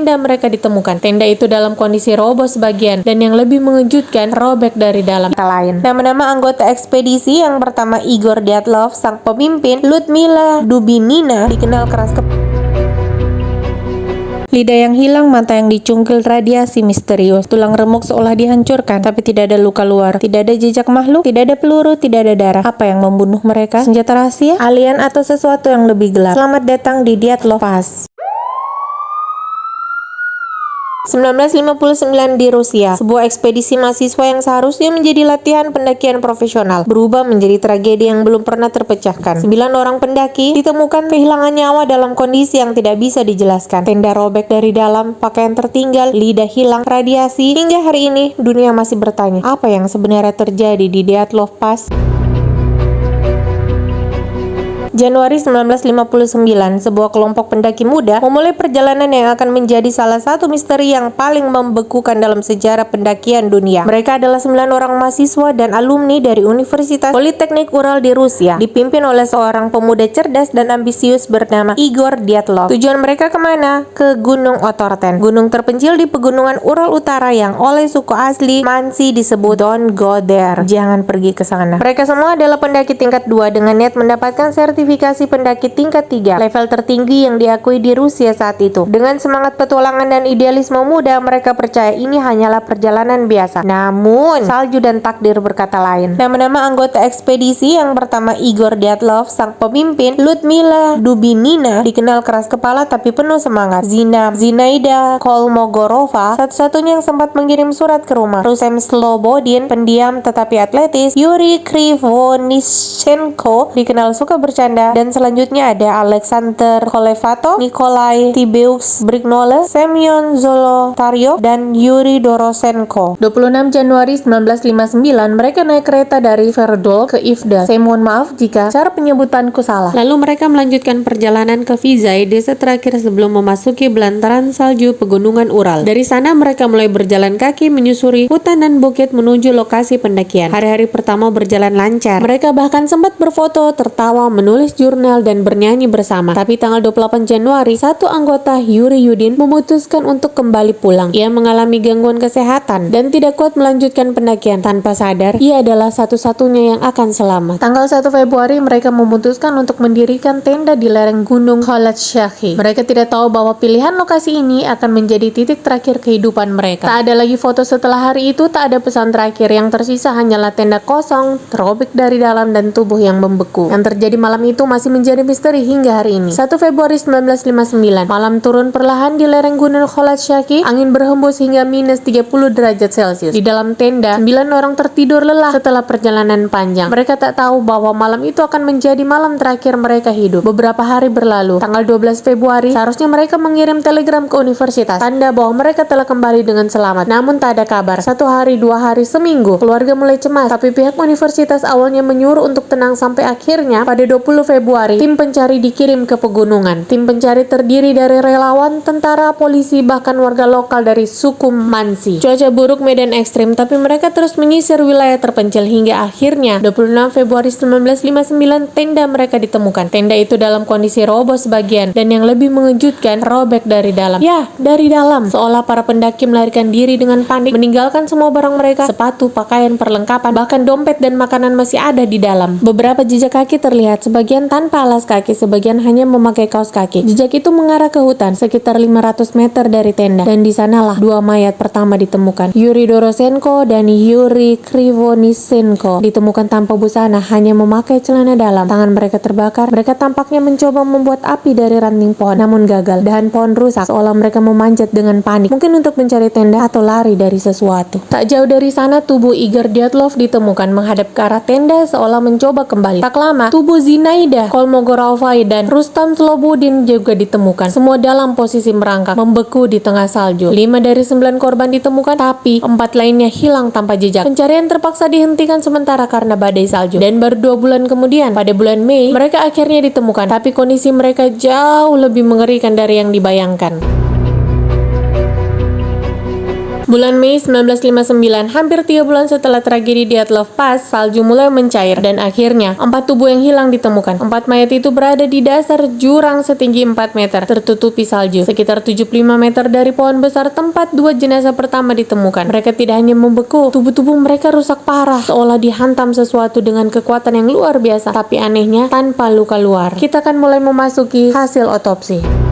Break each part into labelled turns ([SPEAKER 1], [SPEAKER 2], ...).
[SPEAKER 1] tenda mereka ditemukan. Tenda itu dalam kondisi roboh sebagian dan yang lebih mengejutkan robek dari dalam. Lain. Nama-nama anggota ekspedisi yang pertama Igor Dyatlov, sang pemimpin, Ludmila Dubinina dikenal keras lidah yang hilang, mata yang dicungkil radiasi misterius, tulang remuk seolah dihancurkan, tapi tidak ada luka luar, tidak ada jejak makhluk, tidak ada peluru, tidak ada darah. Apa yang membunuh mereka? Senjata rahasia, alien, atau sesuatu yang lebih gelap? Selamat datang di Dyatlov Pass. 1959 di Rusia, sebuah ekspedisi mahasiswa yang seharusnya menjadi latihan pendakian profesional berubah menjadi tragedi yang belum pernah terpecahkan. 9 orang pendaki ditemukan kehilangan nyawa dalam kondisi yang tidak bisa dijelaskan. Tenda robek dari dalam, pakaian tertinggal, lidah hilang, radiasi. Hingga hari ini, dunia masih bertanya, apa yang sebenarnya terjadi di Dyatlov Pass? Januari 1959, sebuah kelompok pendaki muda memulai perjalanan yang akan menjadi salah satu misteri yang paling membekukan dalam sejarah pendakian dunia. Mereka adalah 9 orang mahasiswa dan alumni dari Universitas Politeknik Ural di Rusia, dipimpin oleh seorang pemuda cerdas dan ambisius bernama Igor Dyatlov. Tujuan mereka kemana? Ke Gunung Otorten, gunung terpencil di pegunungan Ural Utara yang oleh suku asli Mansi disebut Don't Go There. Jangan pergi ke sana. Mereka semua adalah pendaki tingkat 2 dengan niat mendapatkan sertifikasi pendaki tingkat 3, level tertinggi yang diakui di Rusia saat itu. Dengan semangat petualangan dan idealisme muda, mereka percaya ini hanyalah perjalanan biasa. Namun, salju dan takdir berkata lain. Nama-nama anggota ekspedisi yang pertama Igor Dyatlov, sang pemimpin, Ludmila Dubinina, dikenal keras kepala tapi penuh semangat. Zinaida Kolmogorova, satu-satunya yang sempat mengirim surat ke rumah. Rusem Slobodin, pendiam tetapi atletis. Yuri Krivonishenko, dikenal suka bercanda. Dan selanjutnya ada Alexander Kolevatov, Nikolai Tibeux Brignole, Semyon Zolotaryov, dan Yuri Dorosenko. 26 Januari 1959, mereka naik kereta dari Verdol ke Ivda. Saya mohon maaf jika cara penyebutanku salah. Lalu mereka melanjutkan perjalanan ke Vizay, desa terakhir sebelum memasuki belantaran salju pegunungan Ural. Dari sana mereka mulai berjalan kaki menyusuri hutan dan bukit menuju lokasi pendakian. Hari-hari pertama berjalan lancar. Mereka bahkan sempat berfoto, tertawa, menulis jurnal, dan bernyanyi bersama. Tapi tanggal 28 Januari, satu anggota, Yuri Yudin, memutuskan untuk kembali pulang. Ia mengalami gangguan kesehatan dan tidak kuat melanjutkan pendakian. Tanpa sadar, ia adalah satu-satunya yang akan selamat. Tanggal 1 Februari, mereka memutuskan untuk mendirikan tenda di lereng gunung Kholatsyakhi. Mereka tidak tahu bahwa pilihan lokasi ini akan menjadi titik terakhir kehidupan mereka. Tak ada lagi foto setelah hari itu, tak ada pesan terakhir. Yang tersisa hanyalah tenda kosong, terobek dari dalam, dan tubuh yang membeku. Yang terjadi malam itu masih menjadi misteri hingga hari ini. 1 Februari 1959, malam turun perlahan di lereng gunung Kholatsyakhi. Angin berhembus hingga minus 30 derajat Celcius. Di dalam tenda, 9 orang tertidur lelah setelah perjalanan panjang. Mereka tak tahu bahwa malam itu akan menjadi malam terakhir mereka hidup. Beberapa hari berlalu. Tanggal 12 Februari, seharusnya mereka mengirim telegram ke universitas, tanda bahwa mereka telah kembali dengan selamat. Namun tak ada kabar. 1 hari, 2 hari, seminggu. Keluarga mulai cemas, tapi pihak universitas awalnya menyuruh untuk tenang sampai akhirnya pada 20 Februari, tim pencari dikirim ke pegunungan. Tim pencari terdiri dari relawan, tentara, polisi, bahkan warga lokal dari suku Mansi. Cuaca buruk, medan ekstrim, tapi mereka terus menyisir wilayah terpencil hingga akhirnya 26 Februari 1959 tenda mereka ditemukan. Tenda itu dalam kondisi roboh sebagian dan yang lebih mengejutkan, robek dari dalam. Ya, dari dalam. Seolah para pendaki melarikan diri dengan panik, meninggalkan semua barang mereka, sepatu, pakaian, perlengkapan, bahkan dompet dan makanan masih ada di dalam. Beberapa jejak kaki terlihat, sebagian tanpa alas kaki, sebagian hanya memakai kaos kaki. Jejak itu mengarah ke hutan sekitar 500 meter dari tenda, dan di sanalah 2 mayat pertama ditemukan. Yuri Dorosenko dan Yuri Krivonisenko ditemukan tanpa busana, hanya memakai celana dalam. Tangan mereka terbakar. Mereka tampaknya mencoba membuat api dari ranting pohon, namun gagal. Dahan pohon rusak, seolah mereka memanjat dengan panik, mungkin untuk mencari tenda atau lari dari sesuatu. Tak jauh dari sana, tubuh Igor Dyatlov ditemukan menghadap ke arah tenda, seolah mencoba kembali. Tak lama, tubuh Zinaida Kolmogorova dan Rustam Slobodin juga ditemukan, semua dalam posisi merangkak, membeku di tengah salju. 5 dari 9 korban ditemukan, tapi 4 lainnya hilang tanpa jejak. Pencarian terpaksa dihentikan sementara karena badai salju. Dan baru 2 bulan kemudian, pada bulan Mei, mereka akhirnya ditemukan, tapi kondisi mereka jauh lebih mengerikan dari yang dibayangkan. Bulan Mei 1959, hampir 3 bulan setelah tragedi Dyatlov Pass, salju mulai mencair dan akhirnya 4 tubuh yang hilang ditemukan. 4 mayat itu berada di dasar jurang setinggi 4 meter, tertutupi salju. Sekitar 75 meter dari pohon besar tempat 2 jenazah pertama ditemukan. Mereka tidak hanya membeku, tubuh-tubuh mereka rusak parah, seolah dihantam sesuatu dengan kekuatan yang luar biasa, tapi anehnya tanpa luka luar. Kita akan mulai memasuki hasil otopsi.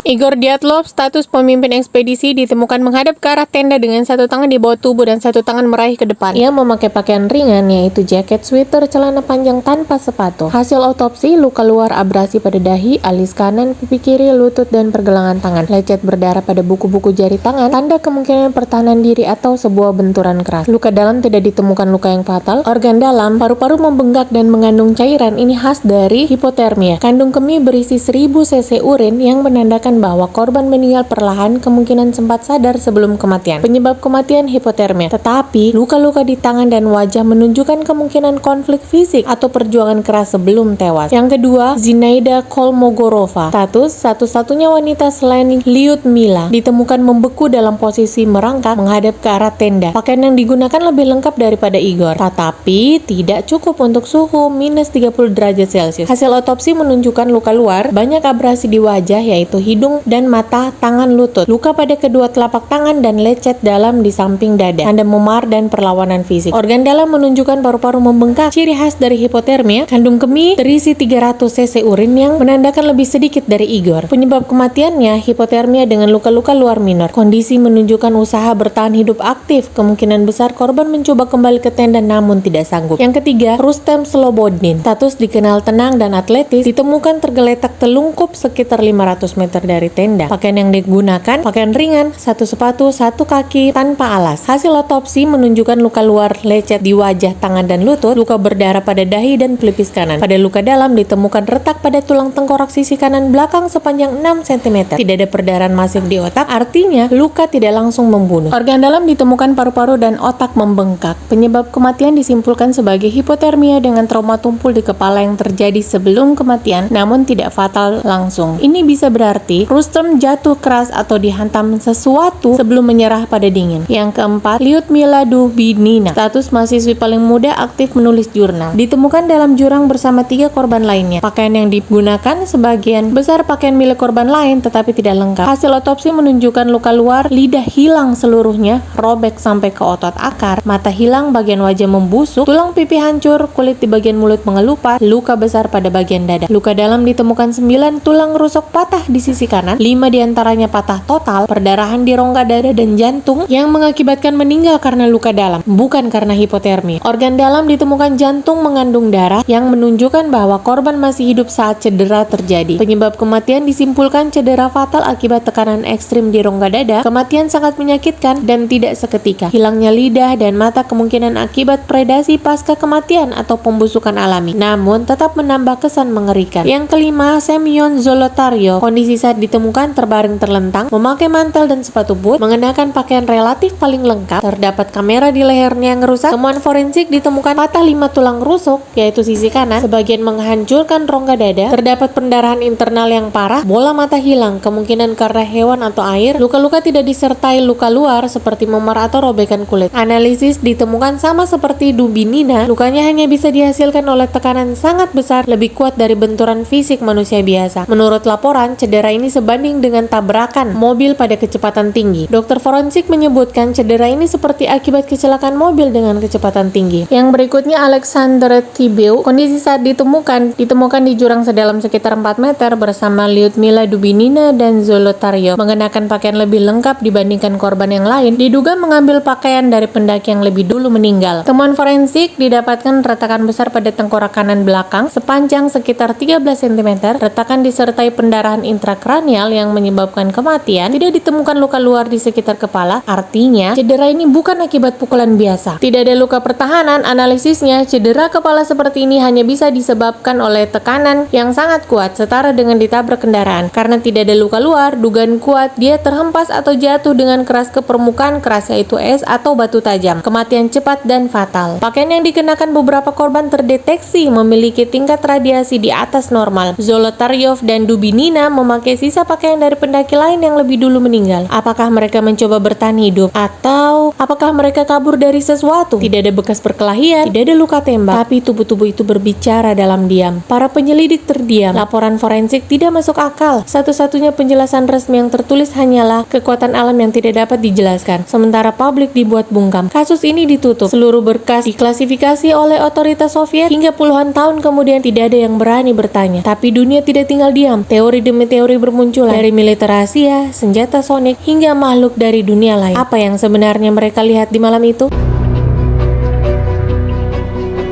[SPEAKER 1] Igor Dyatlov, status pemimpin ekspedisi, ditemukan menghadap ke arah tenda dengan satu tangan di bawah tubuh dan satu tangan meraih ke depan. Ia memakai pakaian ringan, yaitu jaket, sweater, celana panjang tanpa sepatu. Hasil otopsi, luka luar abrasi pada dahi, alis kanan, pipi kiri, lutut, dan pergelangan tangan. Lecet berdarah pada buku-buku jari tangan, tanda kemungkinan pertahanan diri atau sebuah benturan keras. Luka dalam tidak ditemukan luka yang fatal. Organ dalam, paru-paru membengkak dan mengandung cairan, ini khas dari hipotermia. Kandung kemih berisi 1000 cc urin yang menandakan bahwa korban meninggal perlahan, kemungkinan sempat sadar sebelum kematian. Penyebab kematian hipotermia, tetapi luka-luka di tangan dan wajah menunjukkan kemungkinan konflik fisik atau perjuangan keras sebelum tewas. Yang kedua, Zinaida Kolmogorova, status satu-satunya wanita selain Lyudmila, ditemukan membeku dalam posisi merangkak menghadap ke arah tenda. Pakaian yang digunakan lebih lengkap daripada Igor, tetapi tidak cukup untuk suhu minus 30 derajat Celcius. Hasil otopsi menunjukkan luka luar, banyak abrasi di wajah, yaitu hidung dan mata, tangan, lutut, luka pada kedua telapak tangan, dan lecet dalam di samping dada, tanda memar dan perlawanan fisik. Organ dalam menunjukkan paru-paru membengkak, ciri khas dari hipotermia. Kandung kemih terisi 300 cc urin yang menandakan lebih sedikit dari Igor. Penyebab kematiannya hipotermia dengan luka-luka luar minor. Kondisi menunjukkan usaha bertahan hidup aktif, kemungkinan besar korban mencoba kembali ke tenda namun tidak sanggup. Yang ketiga, Rustem Slobodin, status dikenal tenang dan atletis, ditemukan tergeletak telungkup sekitar 500 meter dari tenda. Pakaian yang digunakan, pakaian ringan, satu sepatu, satu kaki, tanpa alas. Hasil otopsi menunjukkan luka luar lecet di wajah, tangan, dan lutut, luka berdarah pada dahi dan pelipis kanan. Pada luka dalam ditemukan retak pada tulang tengkorak sisi kanan belakang sepanjang 6 cm. Tidak ada perdarahan masif di otak, artinya luka tidak langsung membunuh. Organ dalam ditemukan paru-paru dan otak membengkak. Penyebab kematian disimpulkan sebagai hipotermia dengan trauma tumpul di kepala yang terjadi sebelum kematian, namun tidak fatal langsung. Ini bisa berarti Rustem jatuh keras atau dihantam sesuatu sebelum menyerah pada dingin. Yang keempat, Lyudmila Dubinina, status mahasiswi paling muda aktif menulis jurnal, ditemukan dalam jurang bersama 3 korban lainnya. Pakaian yang digunakan sebagian besar pakaian milik korban lain, tetapi tidak lengkap. Hasil otopsi menunjukkan luka luar, lidah hilang seluruhnya, robek sampai ke otot akar, mata hilang, bagian wajah membusuk, tulang pipi hancur, kulit di bagian mulut mengelupas, luka besar pada bagian dada. Luka dalam ditemukan 9 tulang rusuk patah di sisi kanan, 5 diantaranya patah total, perdarahan di rongga dada dan jantung yang mengakibatkan meninggal karena luka dalam, bukan karena hipotermia. Organ dalam ditemukan jantung mengandung darah yang menunjukkan bahwa korban masih hidup saat cedera terjadi. Penyebab kematian disimpulkan cedera fatal akibat tekanan ekstrim di rongga dada. Kematian sangat menyakitkan dan tidak seketika. Hilangnya lidah dan mata kemungkinan akibat predasi pasca kematian atau pembusukan alami, namun tetap menambah kesan mengerikan. Yang kelima, Semyon Zolotaryov, kondisi saat ditemukan terbaring terlentang, memakai mantel dan sepatu boot, mengenakan pakaian relatif paling lengkap, terdapat kamera di lehernya yang rusak. Temuan forensik ditemukan patah 5 tulang rusuk, yaitu sisi kanan, sebagian menghancurkan rongga dada, terdapat pendarahan internal yang parah, bola mata hilang, kemungkinan karena hewan atau air. Luka-luka tidak disertai luka luar seperti memar atau robekan kulit. Analisis ditemukan sama seperti Dubinina, lukanya hanya bisa dihasilkan oleh tekanan sangat besar, lebih kuat dari benturan fisik manusia biasa. Menurut laporan, cedera ini sebanding dengan tabrakan mobil pada kecepatan tinggi. Dokter forensik menyebutkan cedera ini seperti akibat kecelakaan mobil dengan kecepatan tinggi. Yang berikutnya, Alexander Tibeu, kondisi saat ditemukan di jurang sedalam sekitar 4 meter bersama Lyudmila Dubinina dan Zolotaryov, mengenakan pakaian lebih lengkap dibandingkan korban yang lain, diduga mengambil pakaian dari pendaki yang lebih dulu meninggal. Temuan forensik didapatkan retakan besar pada tengkorak kanan belakang sepanjang sekitar 13 cm, retakan disertai pendarahan intrakranial yang menyebabkan kematian. Tidak ditemukan luka luar di sekitar kepala, artinya cedera ini bukan akibat pukulan biasa. Tidak ada luka pertahanan. Analisisnya, cedera kepala seperti ini hanya bisa disebabkan oleh tekanan yang sangat kuat setara dengan ditabrak kendaraan. Karena tidak ada luka luar, dugaan kuat dia terhempas atau jatuh dengan keras ke permukaan keras, yaitu es atau batu tajam. Kematian cepat dan fatal. Pakaian yang dikenakan beberapa korban terdeteksi memiliki tingkat radiasi di atas normal. Zolotaryov dan Dubinina memakai sisa pakaian dari pendaki lain yang lebih dulu meninggal. Apakah mereka mencoba bertahan hidup? Atau apakah mereka kabur dari sesuatu? Tidak ada bekas perkelahian, tidak ada luka tembak, tapi tubuh-tubuh itu berbicara dalam diam. Para penyelidik terdiam. Laporan forensik tidak masuk akal. Satu-satunya penjelasan resmi yang tertulis hanyalah kekuatan alam yang tidak dapat dijelaskan. Sementara publik dibuat bungkam. Kasus ini ditutup. Seluruh berkas diklasifikasi oleh otoritas Soviet. Hingga puluhan tahun kemudian tidak ada yang berani bertanya. Tapi dunia tidak tinggal diam. Teori demi teori bermunculan. Dari militer Asia, senjata sonik, hingga makhluk dari dunia lain. Apa yang sebenarnya mereka lihat di malam itu?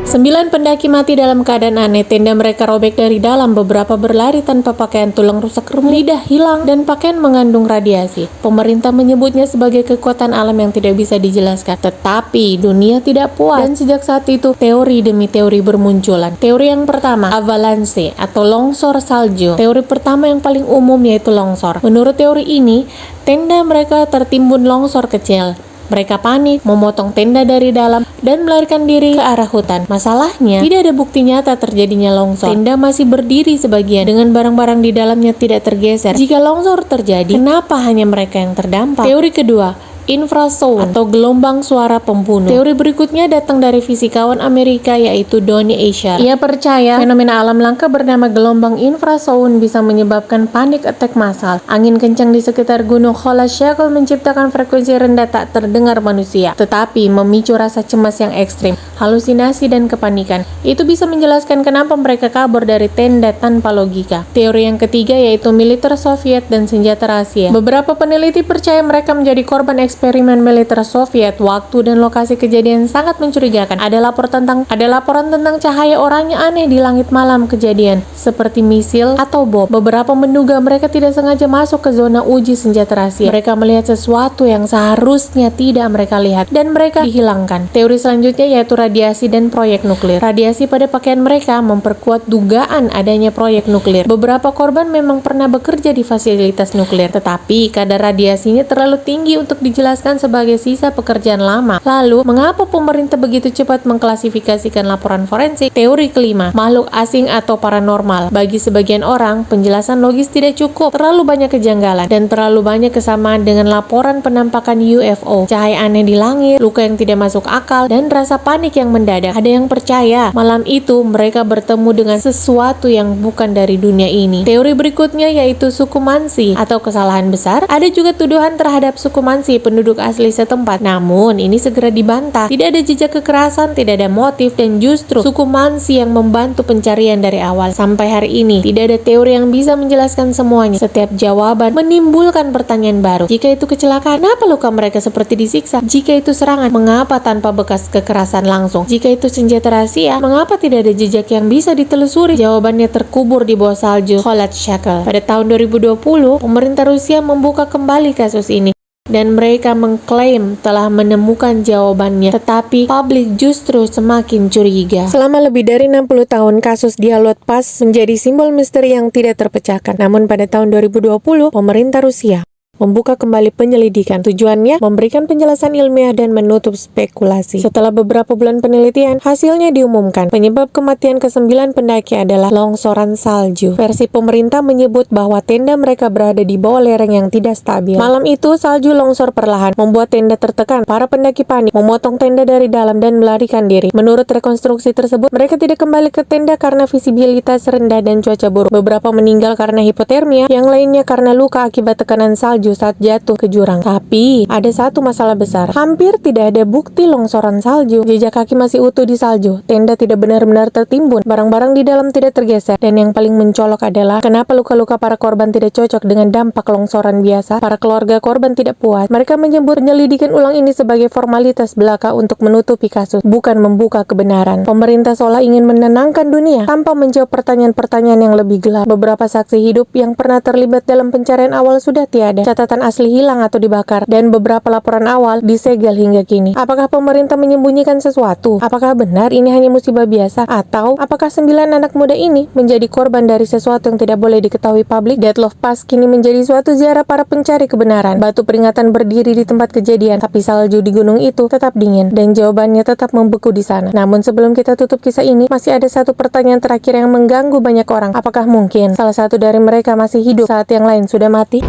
[SPEAKER 1] 9 pendaki mati dalam keadaan aneh. Tenda mereka robek dari dalam, beberapa berlari tanpa pakaian, tulang rusak remuk, lidah hilang, dan pakaian mengandung radiasi. Pemerintah menyebutnya sebagai kekuatan alam yang tidak bisa dijelaskan. Tetapi dunia tidak puas, dan sejak saat itu teori demi teori bermunculan. Teori yang pertama, avalanche atau longsor salju. Teori pertama yang paling umum yaitu longsor. Menurut teori ini, tenda mereka tertimbun longsor kecil. Mereka panik, memotong tenda dari dalam, dan melarikan diri ke arah hutan. Masalahnya, tidak ada bukti nyata terjadinya longsor. Tenda masih berdiri sebagian, dengan barang-barang di dalamnya tidak tergeser. Jika longsor terjadi, kenapa hanya mereka yang terdampak? Teori kedua, infrasound atau gelombang suara pembunuh. Teori berikutnya datang dari fisikawan Amerika yaitu Donny Eichar. Ia percaya fenomena alam langka bernama gelombang infrasound bisa menyebabkan panic attack massal. Angin kencang di sekitar gunung Holashchakal menciptakan frekuensi rendah tak terdengar manusia, tetapi memicu rasa cemas yang ekstrim, halusinasi dan kepanikan. Itu bisa menjelaskan kenapa mereka kabur dari tenda tanpa logika. Teori yang ketiga yaitu militer Soviet dan senjata rahasia. Beberapa peneliti percaya mereka menjadi korban eksperimen militer Soviet. Waktu dan lokasi kejadian sangat mencurigakan. Ada laporan tentang cahaya oranye aneh di langit malam kejadian, seperti misil atau bom. Beberapa menduga mereka tidak sengaja masuk ke zona uji senjata rahasia. Mereka melihat sesuatu yang seharusnya tidak mereka lihat, dan mereka dihilangkan. Teori selanjutnya yaitu radiasi dan proyek nuklir. Radiasi pada pakaian mereka memperkuat dugaan adanya proyek nuklir. Beberapa korban memang pernah bekerja di fasilitas nuklir, tetapi kadar radiasinya terlalu tinggi untuk dijelaskan sebagai sisa pekerjaan lama. Lalu, mengapa pemerintah begitu cepat mengklasifikasikan laporan forensik? Teori kelima, makhluk asing atau paranormal. Bagi sebagian orang, penjelasan logis tidak cukup. Terlalu banyak kejanggalan dan terlalu banyak kesamaan dengan laporan penampakan UFO, cahaya aneh di langit, luka yang tidak masuk akal, dan rasa panik yang mendadak. Ada yang percaya malam itu mereka bertemu dengan sesuatu yang bukan dari dunia ini. Teori berikutnya yaitu suku Mansi atau kesalahan besar. Ada juga tuduhan terhadap suku Mansi, penduduk asli setempat. Namun, ini segera dibantah. Tidak ada jejak kekerasan, tidak ada motif, dan justru suku Mansi yang membantu pencarian dari awal. Sampai hari ini, tidak ada teori yang bisa menjelaskan semuanya. Setiap jawaban menimbulkan pertanyaan baru. Jika itu kecelakaan, kenapa luka mereka seperti disiksa? Jika itu serangan, mengapa tanpa bekas kekerasan langsung? Jika itu senjata rahasia, mengapa tidak ada jejak yang bisa ditelusuri? Jawabannya terkubur di bawah salju Holashchakal. Pada tahun 2020, pemerintah Rusia membuka kembali kasus ini, dan mereka mengklaim telah menemukan jawabannya, tetapi publik justru semakin curiga. Selama lebih dari 60 tahun, kasus Dialot Pass menjadi simbol misteri yang tidak terpecahkan. Namun pada tahun 2020, pemerintah Rusia membuka kembali penyelidikan. Tujuannya memberikan penjelasan ilmiah dan menutup spekulasi. Setelah beberapa bulan penelitian, hasilnya diumumkan. Penyebab kematian ke-9 pendaki adalah longsoran salju. Versi pemerintah menyebut bahwa tenda mereka berada di bawah lereng yang tidak stabil. Malam itu, salju longsor perlahan, membuat tenda tertekan. Para pendaki panik, memotong tenda dari dalam dan melarikan diri. Menurut rekonstruksi tersebut, mereka tidak kembali ke tenda karena visibilitas rendah dan cuaca buruk. Beberapa meninggal karena hipotermia, yang lainnya karena luka akibat tekanan salju saat jatuh ke jurang. Tapi, ada satu masalah besar. Hampir tidak ada bukti longsoran salju. Jejak kaki masih utuh di salju. Tenda tidak benar-benar tertimbun. Barang-barang di dalam tidak tergeser. Dan yang paling mencolok adalah, kenapa luka-luka para korban tidak cocok dengan dampak longsoran biasa? Para keluarga korban tidak puas. Mereka menyebut penyelidikan ulang ini sebagai formalitas belaka untuk menutupi kasus, bukan membuka kebenaran. Pemerintah seolah ingin menenangkan dunia tanpa menjawab pertanyaan-pertanyaan yang lebih gelap. Beberapa saksi hidup yang pernah terlibat dalam pencarian awal sudah tiada. catatan asli hilang atau dibakar, dan beberapa laporan awal disegel hingga kini. Apakah pemerintah menyembunyikan sesuatu? Apakah benar ini hanya musibah biasa? Atau apakah 9 anak muda ini menjadi korban dari sesuatu yang tidak boleh diketahui publik? Dyatlov Pass kini menjadi suatu ziarah para pencari kebenaran. Batu peringatan berdiri di tempat kejadian, tapi salju di gunung itu tetap dingin, dan jawabannya tetap membeku di sana. Namun sebelum kita tutup kisah ini, masih ada satu pertanyaan terakhir yang mengganggu banyak orang. Apakah mungkin salah satu dari mereka masih hidup saat yang lain sudah mati?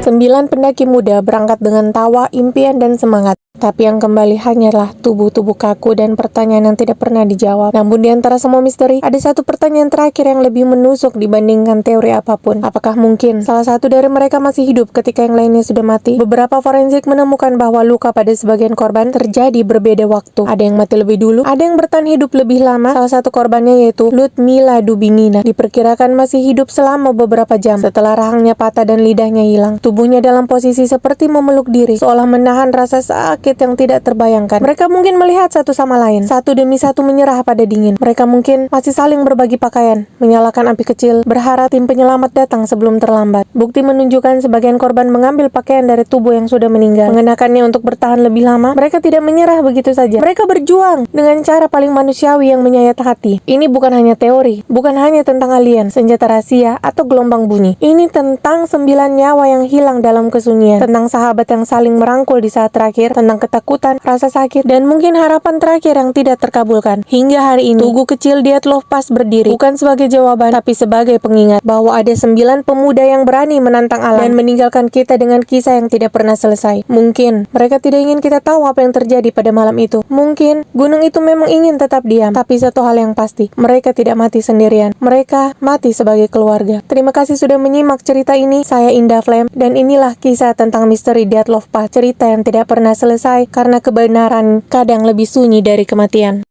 [SPEAKER 1] 9 pendaki muda berangkat dengan tawa, impian, dan semangat. Tapi yang kembali hanyalah tubuh-tubuh kaku dan pertanyaan yang tidak pernah dijawab. Namun di antara semua misteri, ada satu pertanyaan terakhir yang lebih menusuk dibandingkan teori apapun. Apakah mungkin salah satu dari mereka masih hidup ketika yang lainnya sudah mati? Beberapa forensik menemukan bahwa luka pada sebagian korban terjadi berbeda waktu. Ada yang mati lebih dulu, ada yang bertahan hidup lebih lama. Salah satu korbannya yaitu Ludmila Dubinina diperkirakan masih hidup selama beberapa jam setelah rahangnya patah dan lidahnya hilang. Tubuhnya dalam posisi seperti memeluk diri, seolah menahan rasa sakit yang tidak terbayangkan. Mereka mungkin melihat satu sama lain, satu demi satu menyerah pada dingin. Mereka mungkin masih saling berbagi pakaian, menyalakan api kecil, berharap tim penyelamat datang sebelum terlambat. Bukti menunjukkan sebagian korban mengambil pakaian dari tubuh yang sudah meninggal, mengenakannya untuk bertahan lebih lama. Mereka tidak menyerah begitu saja. Mereka berjuang dengan cara paling manusiawi yang menyayat hati. Ini bukan hanya teori, bukan hanya tentang alien, senjata rahasia, atau gelombang bunyi. Ini tentang 9 nyawa yang hilang dalam kesunyian, tentang sahabat yang saling merangkul di saat terakhir, tentang ketakutan, rasa sakit, dan mungkin harapan terakhir yang tidak terkabulkan. Hingga hari ini, tugu kecil Dyatlov Pass berdiri, bukan sebagai jawaban, tapi sebagai pengingat bahwa ada 9 pemuda yang berani menantang alam dan meninggalkan kita dengan kisah yang tidak pernah selesai. Mungkin mereka tidak ingin kita tahu apa yang terjadi pada malam itu. Mungkin gunung itu memang ingin tetap diam, tapi satu hal yang pasti, mereka tidak mati sendirian. Mereka mati sebagai keluarga. Terima kasih sudah menyimak cerita ini. Saya Indah Flem, dan inilah kisah tentang misteri Dyatlov Pass, cerita yang tidak pernah selesai karena kebenaran kadang lebih sunyi dari kematian.